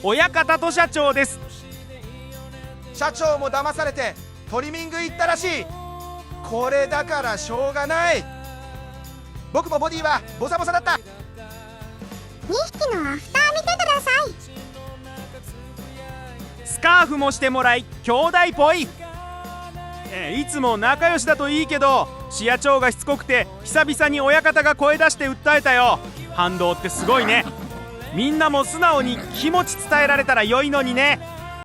親方と社長です。社長も騙されてトリミング行ったらしい。これだからしょうがない。僕もボディはボサボサだった。2匹のアフター見てください。スカーフもしてもらい兄弟っぽい。いつも仲良しだといいけど、視野長がしつこくて久々に親方が声出して訴えたよ。反動ってすごいね。みんなも素直に気持ち伝えられたら良いのにね。